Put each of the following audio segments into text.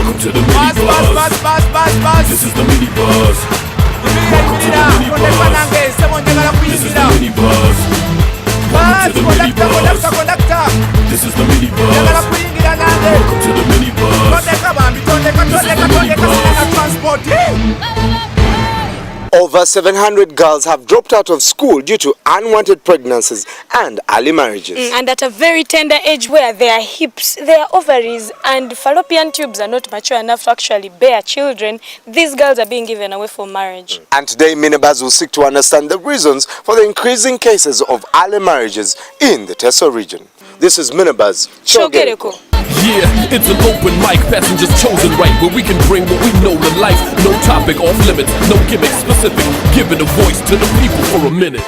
Welcome to the mini bus. This is the mini bus. Welcome to the mini bus. This is the mini bus. Welcome to the mini bus. This is the mini bus. Welcome to the mini bus. This is the mini bus. Over 700 girls have dropped out of school due to unwanted pregnancies and early marriages. And at a very tender age where their hips, their ovaries and fallopian tubes are not mature enough to actually bear children, these girls are being given away for marriage. And today, Minibus will seek to understand the reasons for the increasing cases of early marriages in the Teso region. This is Minibus. Chogereko. Yeah, it's an open mic, passengers chosen right, where we can bring what we know to life. No topic off limits, no gimmick specific, giving a voice to the people for a minute.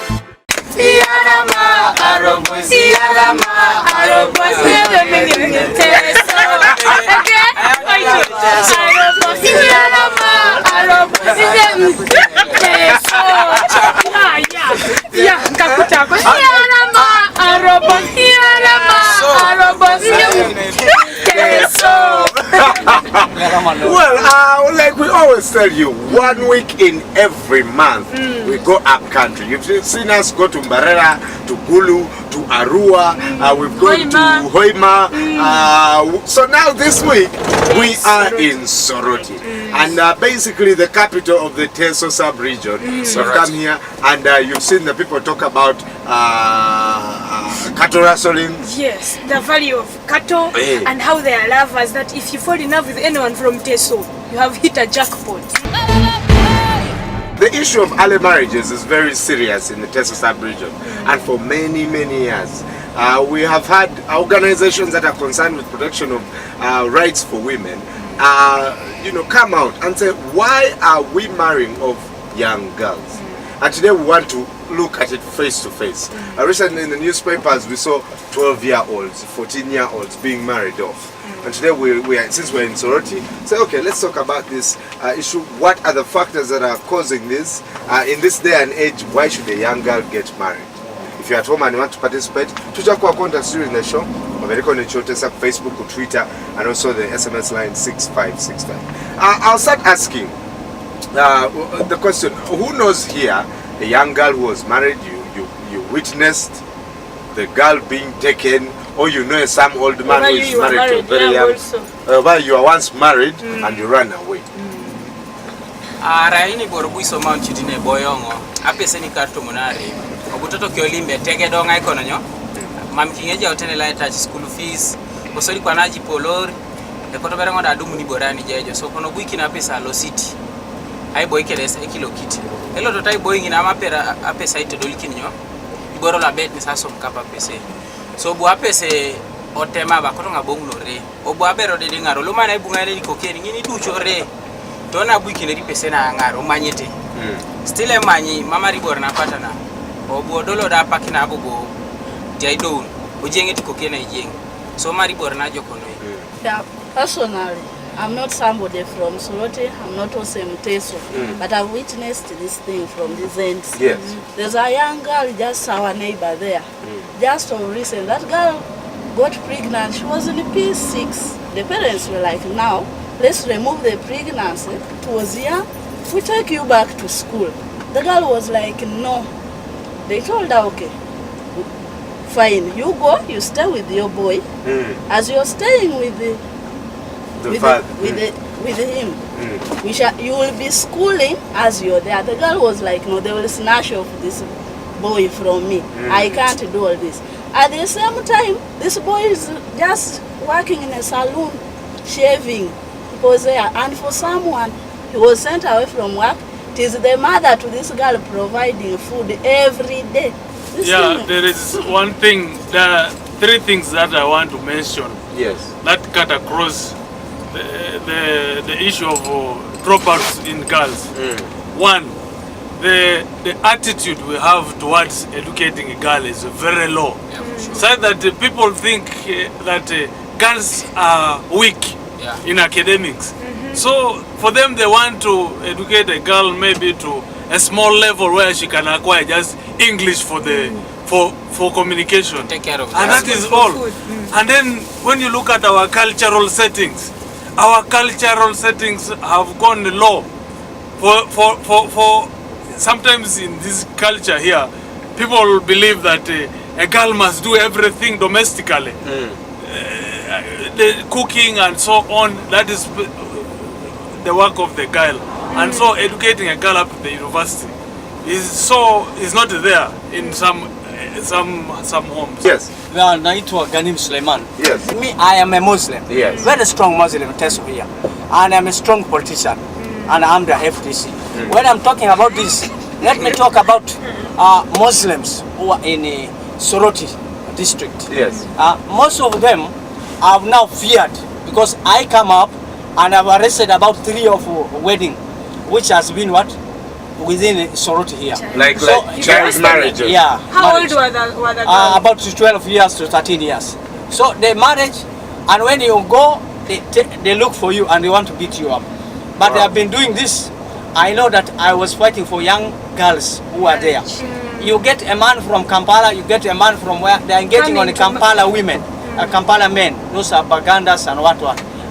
Well, like we always tell you, 1 week in every month we go up country. You've seen us go to Mbarara, to Gulu, to Arua, we've gone to Hoima. So now this week we are in Soroti, and basically the capital of the Teso sub-region. We've come here and you've seen the people talk about cattle rustling. Yes, the value of cattle and how they are lovers, that if you fall in love with anyone from Teso, you have hit a jackpot. The issue of early marriages is very serious in the Teso sub-region, and for many years. We have had organizations that are concerned with protection of rights for women, come out and say, why are we marrying off young girls? And today we want to look at it face to face. Recently in the newspapers we saw 12-year-olds, 14-year-olds being married off. And today we are, since we're in Soroti, say, okay, let's talk about this issue. What are the factors that are causing this? In this day and age, why should a young girl get married? If you're at home and you want to participate, contact us during the show. Facebook, Twitter, and also the SMS line 6565. I'll start asking the question, who knows here a young girl who was married, you witnessed the girl being taken, or you know some old man who is married to a very young, well, you were once married and you ran away. Araini borubuiso mount chitine boyongo apeseni karto monari obutoto kyolimbe tege donga ikono nyo mamkingeja hoteli la touch school fees osori kwanaji polori ekoto berengo da dumu ni borani jejo so kono buiki na pesa lo city ai boy keles ekilo kiti elo to tai boy ngina mapera apesa ite dolikini nyo iboro la bet ni saso mkapa pesa so bu apese otema ba kono ngabongo re obu abero de ngaro lo mana ibunga ile kokeni ngini ducho re tona buiki ne pesa na ngaro manyete still emanyi mama ribor na patana obu dolo da pakina abugo jaido ujenge tikokena ijenge so mari bor na jokono. Yeah, personally I'm not somebody from Soroti, I'm not also in Teso, but I've witnessed this thing from this end. Yes. There's a young girl, just our neighbor there. Just so recent, that girl got pregnant. She was in P6. The parents were like, now, let's remove the pregnancy. It was young. We take you back to school. The girl was like, no. They told her, okay, fine, you go, you stay with your boy. As you're staying with him, you will be schooling as you're there. The girl was like, no, they will snatch off this boy from me. I can't do all this. At the same time, this boy is just working in a salon, shaving. He was there, and for someone, he was sent away from work. It is the mother to this girl providing food every day. There is one thing, there are three things that I want to mention. Yes. That cut across the issue of dropouts in girls. One, the attitude we have towards educating a girl is very low. So that people think that girls are weak in academics. So for them, they want to educate a girl maybe to a small level where she can acquire just English for the for communication. Take care of and that is all. And then when you look at our cultural settings, our cultural settings have gone low. For sometimes in this culture here, people believe that a girl must do everything domestically. The cooking and so on, that is the work of the girl. And so educating a girl up to the university is not there in some homes. Yes. Well, naitwa Ganim Suleiman. Yes. Me, I am a Muslim. Yes. Very strong Muslim, Teso here. And I'm a strong politician. And I'm the FDC. When I'm talking about this, let me talk about Muslims who are in Soroti district. Yes. Most of them have now feared because I come up and I've arrested about 3 of wedding, which has been what? Within Soroti here. Like child marriages. Yeah. How marriage. old were the girls? About 12 years to 13 years. So they marriage, and when you go, they look for you and they want to beat you up. But they have been doing this. I know that I was fighting for young girls who are there. You get a man from Kampala, you get a man from where they are engaging on the Kampala women, Kampala men. Those are Bagandas and what.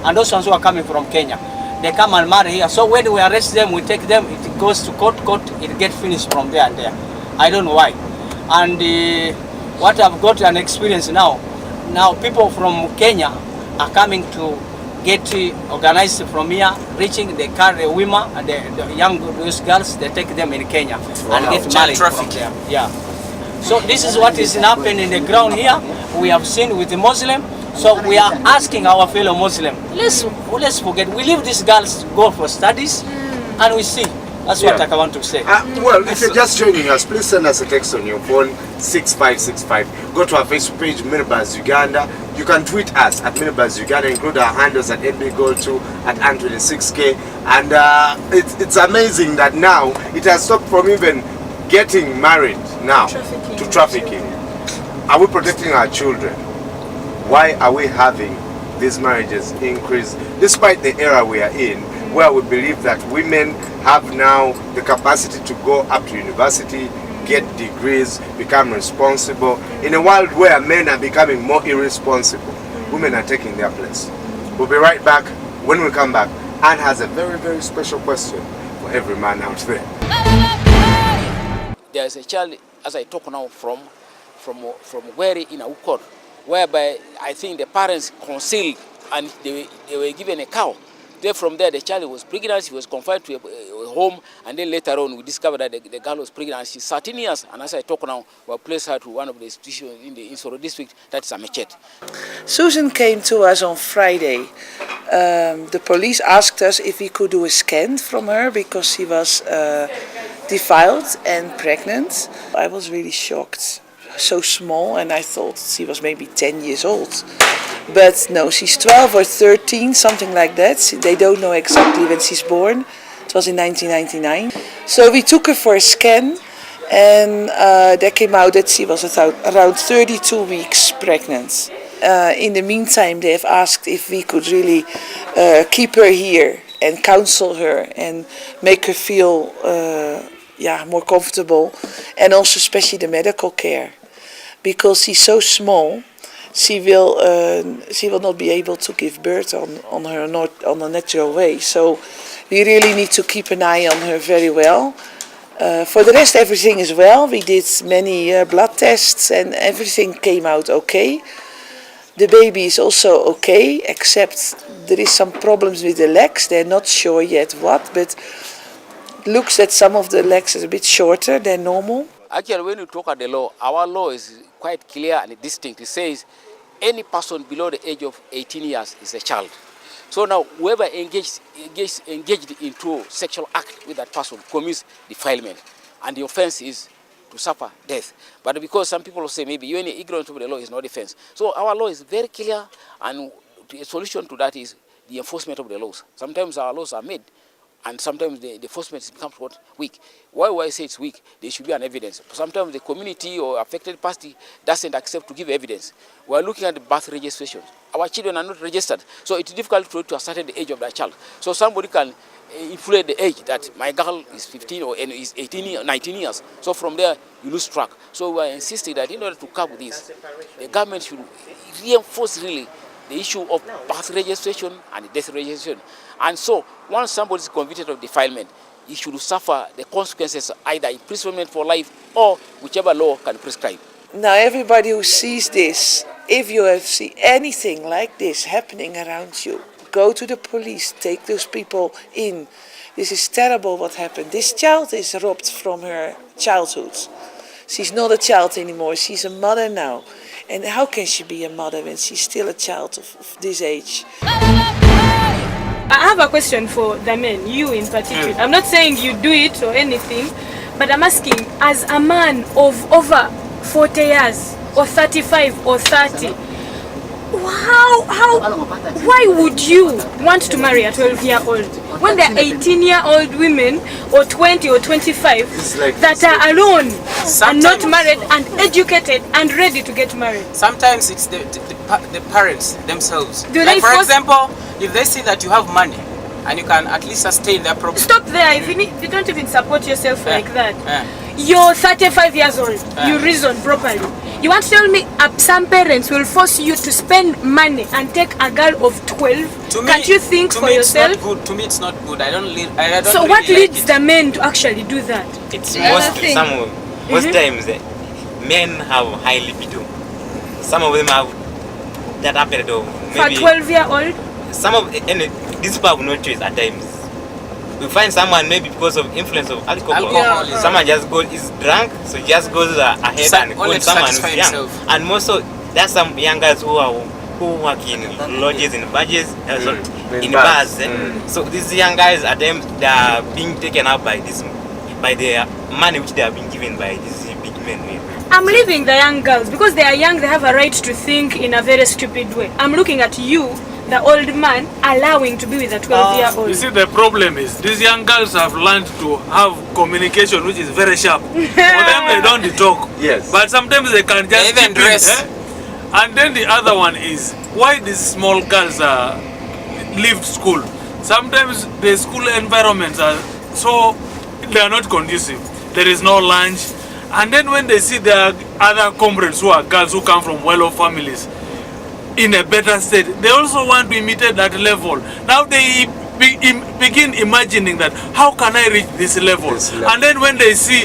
And those ones who are coming from Kenya. They come and marry here. So when we arrest them, we take them, it goes to court, it gets finished from there and there. I don't know why. And what I've got an experience now people from Kenya are coming to get organized from here, reaching, they carry women and the young those girls, they take them in Kenya and get married from there. Yeah. So this is what is happening in the ground here. We have seen with the Muslim. So we are asking our fellow Muslim, let's forget, we leave these girls go for studies and we see. That's what I want to say. Well, if you're just joining us, please send us a text on your phone, 6565. Go to our Facebook page, Minibus Uganda. You can tweet us at Minibus Uganda, include our handles at NBGoal2, at Ant26K. And it's amazing that now it has stopped from even getting married now to trafficking. Are we protecting our children? Why are we having these marriages increase despite the era we are in, where we believe that women have now the capacity to go up to university, get degrees, become responsible, in a world where men are becoming more irresponsible? Women are taking their place. We'll be right back. When we come back, Anne has a very, very special question for every man out there. There's a child, as I talk now, from where in Ukor, whereby I think the parents concealed and they were given a cow. Then from there, the child was pregnant, she was confined to a home, and then later on we discovered that the girl was pregnant. She's 13 years, and as I talk now, we placed her to one of the institutions in the Insoro district, that's Amechet. Susan came to us on Friday. The police asked us if we could do a scan from her because she was defiled and pregnant. I was really shocked. So small, and I thought she was maybe 10 years old. But no, she's 12 or 13, something like that. They don't know exactly when she's born. It was in 1999. So we took her for a scan, and there came out that she was around 32 weeks pregnant. In the meantime, they have asked if we could really keep her here and counsel her and make her feel more comfortable, and also especially the medical care. Because she's so small, she will not be able to give birth on a natural way. So we really need to keep an eye on her very well. For the rest, everything is well. We did many blood tests and everything came out okay. The baby is also okay, except there is some problems with the legs. They're not sure yet what, but looks that some of the legs are a bit shorter than normal. Actually, when you talk at the law, our law is quite clear and distinct. It says any person below the age of 18 years is a child. So now, whoever engaged into sexual act with that person commits defilement, and the offense is to suffer death. But because some people say maybe you're ignorant of the law is not offense. So our law is very clear, and the solution to that is the enforcement of the laws. Sometimes our laws are made, and sometimes the enforcement becomes weak. Why I say it's weak? There should be an evidence. Sometimes the community or affected party doesn't accept to give evidence. We're looking at the birth registration. Our children are not registered, so it's difficult to ascertain the age of that child. So somebody can inflate the age that my girl is 15 or is 18 or 19 years. So from there, you lose track. So we're insisting that in order to curb this, the government should reinforce really the issue of birth registration and death registration. And so, once somebody is convicted of defilement, he should suffer the consequences, either imprisonment for life or whichever law can prescribe. Now everybody who sees this, if you have seen anything like this happening around you, go to the police, take those people in. This is terrible what happened. This child is robbed from her childhood. She's not a child anymore, she's a mother now. And how can she be a mother when she's still a child of this age? I have a question for the men, you in particular. I'm not saying you do it or anything, but I'm asking, as a man of over 40 years, or 35 or 30, why would you want to marry a 12-year-old when there are 18-year-old women or 20 or 25 that are alone and not married and educated and ready to get married? Sometimes it's the parents themselves. Do like they for example, if they see that you have money and you can at least sustain their problem. Stop there. If you don't even support yourself like that. You're 35 years old. You reason properly. You want to tell me some parents will force you to spend money and take a girl of 12? Can't you think for yourself? It's not good. To me, it's not good. I don't so really what leads like the men to actually do that? It's most times men have high libido. Some of them have that appetite of maybe for 12-year-old. Some of these people have no choice at times. We find someone maybe because of influence of alcohol. Someone just is drunk, so just goes ahead and calls someone who's young. himself. And most of there's some young guys who work in lodges, in badges, in bars. So these young guys at times they are being taken up by the money which they are being given by these big men. I'm leaving the young girls because they are young. They have a right to think in a very stupid way. I'm looking at you, the old man, allowing to be with a 12-year-old. You see, the problem is these young girls have learned to have communication which is very sharp. For them, they don't talk. Yes. But sometimes they can just even keep dress. it. And then the other one is why these small girls leave school. Sometimes the school environments are they are not conducive. There is no lunch. And then when they see their other comrades who are girls who come from well-off families in a better state, they also want to imitate that level. Now they begin imagining that, how can I reach this level? And then when they see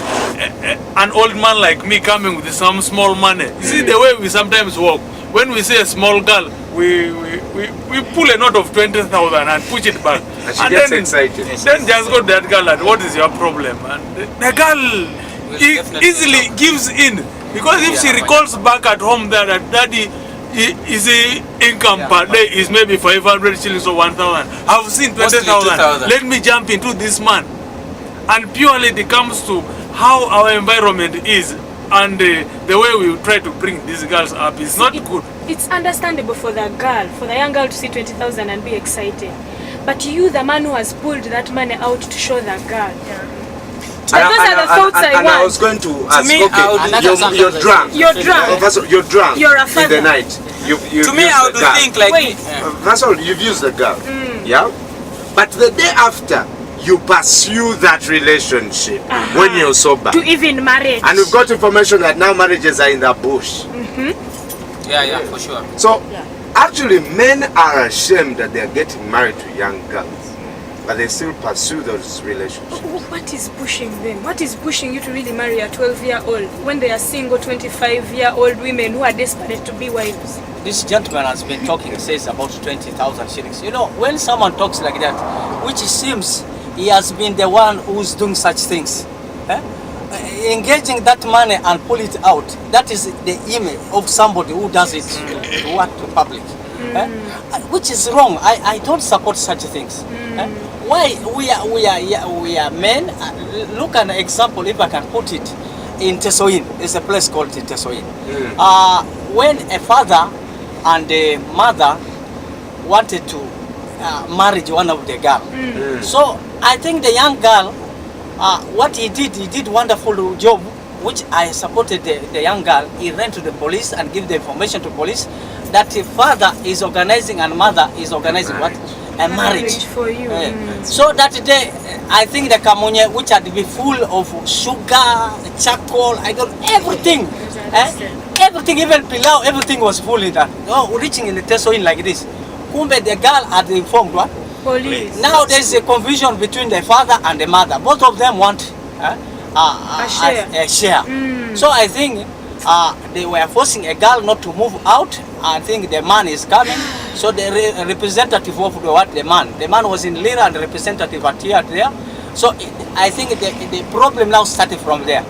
an old man like me coming with some small money, you see the way we sometimes walk. When we see a small girl, we pull a note of 20,000 and push it back. And she gets excited. Then just go to that girl and what is your problem? And the girl easily gives in, because if she recalls back at home that daddy is income per day is maybe 500 shillings or 1,000. I've seen 20,000. Let me jump into this man. And purely it comes to how our environment is and the way we try to bring these girls up is not good. It's understandable for the young girl to see 20,000 and be excited. But you, the man who has pulled that money out to show the girl. Those are the thoughts I want. I was going to ask, me, you're drunk. You're drunk. You're drunk. You're a father. In the night. To me, I would think like... Wait. First of all, you've used the girl. Yeah? But the day after, you pursue that relationship when you're sober. To even marriage. And we've got information that now marriages are in the bush. Yeah, for sure. So, actually, men are ashamed that they're getting married to young girls. But they still pursue those relationships. What is pushing them? What is pushing you to really marry a 12-year-old when they are single 25-year-old women who are desperate to be wives? This gentleman has been talking, says about 20,000 shillings. You know, when someone talks like that, which seems he has been the one who's doing such things, engaging that money and pull it out, that is the image of somebody who does it to public. Which is wrong. I don't support such things. Why we are men? Look at an example, if I can put it, in Teso. There's a place called Teso. When a father and a mother wanted to marry one of the girl, so I think the young girl, what he did wonderful job, which I supported the young girl. He ran to the police and give the information to police that the father is organizing and mother is organizing what? A marriage for you. So that day, I think the kamunye, which had to be full of sugar, charcoal, everything. everything, even pilau, everything was full in that. Oh, reaching in the Teso in like this. Kumbe the girl had informed what? Police. Now there's a confusion between the father and the mother. Both of them want a share. So I think they were forcing a girl not to move out. I think the man is coming. So the representative of the man was in Lira and the representative at here there. So I think the problem now started from there.